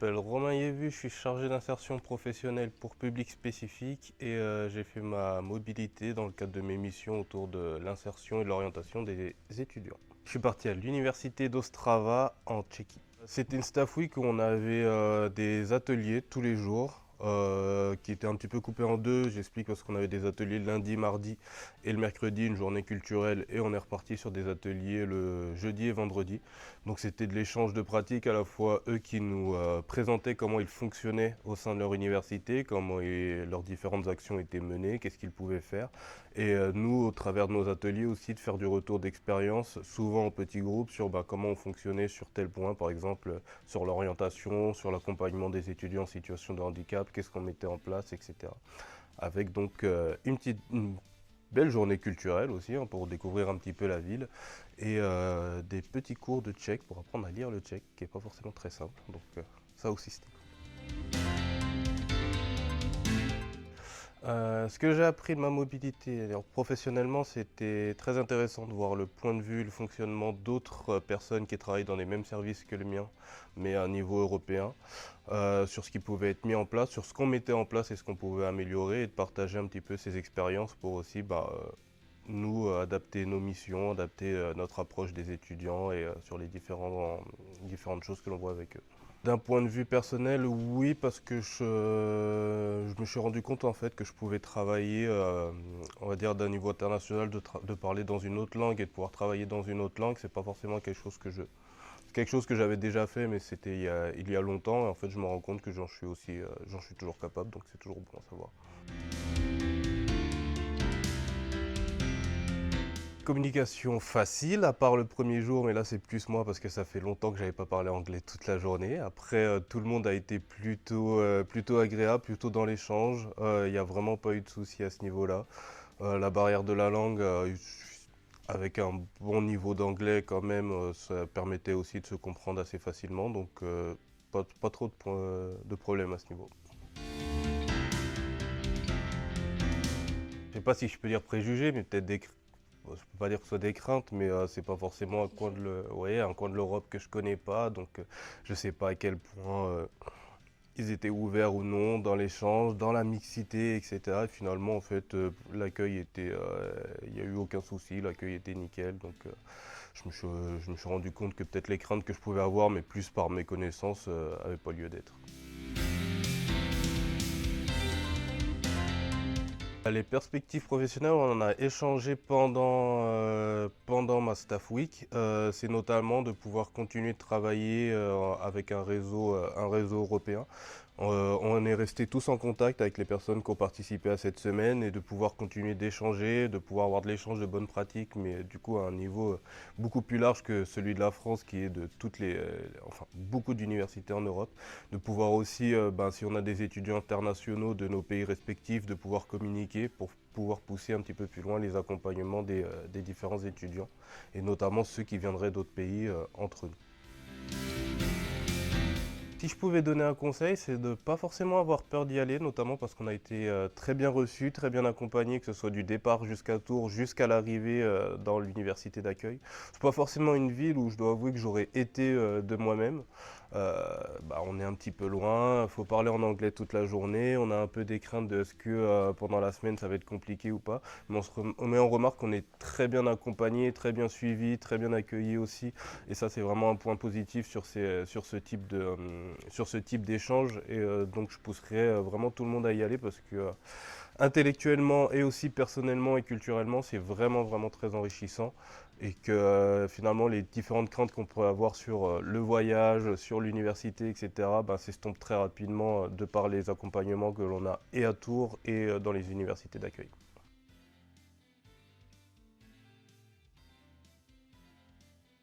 m'appelle Romain Yévu, je suis chargé d'insertion professionnelle pour public spécifique et j'ai fait ma mobilité dans le cadre de mes missions autour de l'insertion et de l'orientation des étudiants. Je suis parti à l'université d'Ostrava en Tchéquie. C'était une staff week où on avait des ateliers tous les jours qui étaient un petit peu coupés en deux. J'explique parce qu'on avait des ateliers le lundi, mardi et le mercredi, une journée culturelle, et on est reparti sur des ateliers le jeudi et vendredi. Donc c'était de l'échange de pratiques, à la fois eux qui nous présentaient comment ils fonctionnaient au sein de leur université, comment leurs différentes actions étaient menées, qu'est-ce qu'ils pouvaient faire. Et nous, au travers de nos ateliers aussi, de faire du retour d'expérience, souvent en petits groupes, sur comment on fonctionnait sur tel point, par exemple sur l'orientation, sur l'accompagnement des étudiants en situation de handicap, qu'est-ce qu'on mettait en place, etc. Avec donc une belle journée culturelle aussi, pour découvrir un petit peu la ville, et des petits cours de tchèque pour apprendre à lire le tchèque, qui n'est pas forcément très simple, donc ça aussi c'était cool. Ce que j'ai appris de ma mobilité, alors, professionnellement, c'était très intéressant de voir le point de vue, le fonctionnement d'autres personnes qui travaillent dans les mêmes services que le mien, mais à un niveau européen, sur ce qui pouvait être mis en place, sur ce qu'on mettait en place et ce qu'on pouvait améliorer, et de partager un petit peu ces expériences pour aussi nous adapter nos missions, adapter notre approche des étudiants et sur les différentes choses que l'on voit avec eux. D'un point de vue personnel, oui, parce que je me suis rendu compte en fait que je pouvais travailler, on va dire d'un niveau international, de parler dans une autre langue et de pouvoir travailler dans une autre langue, c'est pas forcément c'est quelque chose que j'avais déjà fait, mais c'était il y a longtemps, et en fait je me rends compte que j'en suis toujours capable, donc c'est toujours bon à savoir. Communication facile, à part le premier jour, mais là c'est plus moi parce que ça fait longtemps que j'avais pas parlé anglais toute la journée. Après, tout le monde a été plutôt agréable, plutôt dans l'échange. Il n'y a vraiment pas eu de soucis à ce niveau-là. La barrière de la langue, avec un bon niveau d'anglais quand même, ça permettait aussi de se comprendre assez facilement. Donc pas trop de problèmes à ce niveau. Je sais pas si je peux dire préjugés, mais peut-être je peux pas dire que ce soit des craintes, mais c'est pas forcément un coin de l'Europe que je connais pas, donc je sais pas à quel point ils étaient ouverts ou non dans l'échange, dans la mixité, etc. Et finalement, en fait, il y a eu aucun souci, l'accueil était nickel, donc je me suis rendu compte que peut-être les craintes que je pouvais avoir, mais plus par mes connaissances, avaient pas lieu d'être. Les perspectives professionnelles, on en a échangé pendant ma staff week. C'est notamment de pouvoir continuer de travailler avec un réseau européen. On est restés tous en contact avec les personnes qui ont participé à cette semaine, et de pouvoir continuer d'échanger, de pouvoir avoir de l'échange de bonnes pratiques, mais du coup à un niveau beaucoup plus large que celui de la France, qui est de enfin beaucoup d'universités en Europe. De pouvoir aussi, si on a des étudiants internationaux de nos pays respectifs, de pouvoir communiquer pour pouvoir pousser un petit peu plus loin les accompagnements des différents étudiants, et notamment ceux qui viendraient d'autres pays entre nous. Si je pouvais donner un conseil, c'est de ne pas forcément avoir peur d'y aller, notamment parce qu'on a été très bien reçus, très bien accompagnés, que ce soit du départ jusqu'à Tours, jusqu'à l'arrivée dans l'université d'accueil. C'est pas forcément une ville où je dois avouer que j'aurais été de moi-même. On est un petit peu loin, il faut parler en anglais toute la journée, on a un peu des craintes de est-ce que pendant la semaine ça va être compliqué ou pas, mais on met en remarque qu'on est très bien accompagné, très bien suivi, très bien accueilli aussi, et ça c'est vraiment un point positif sur ce type d'échange, et donc je pousserais vraiment tout le monde à y aller, parce que intellectuellement et aussi personnellement et culturellement, c'est vraiment très enrichissant, et que finalement les différentes craintes qu'on pourrait avoir sur le voyage, sur l'université, etc., s'estompent très rapidement de par les accompagnements que l'on a et à Tours et dans les universités d'accueil.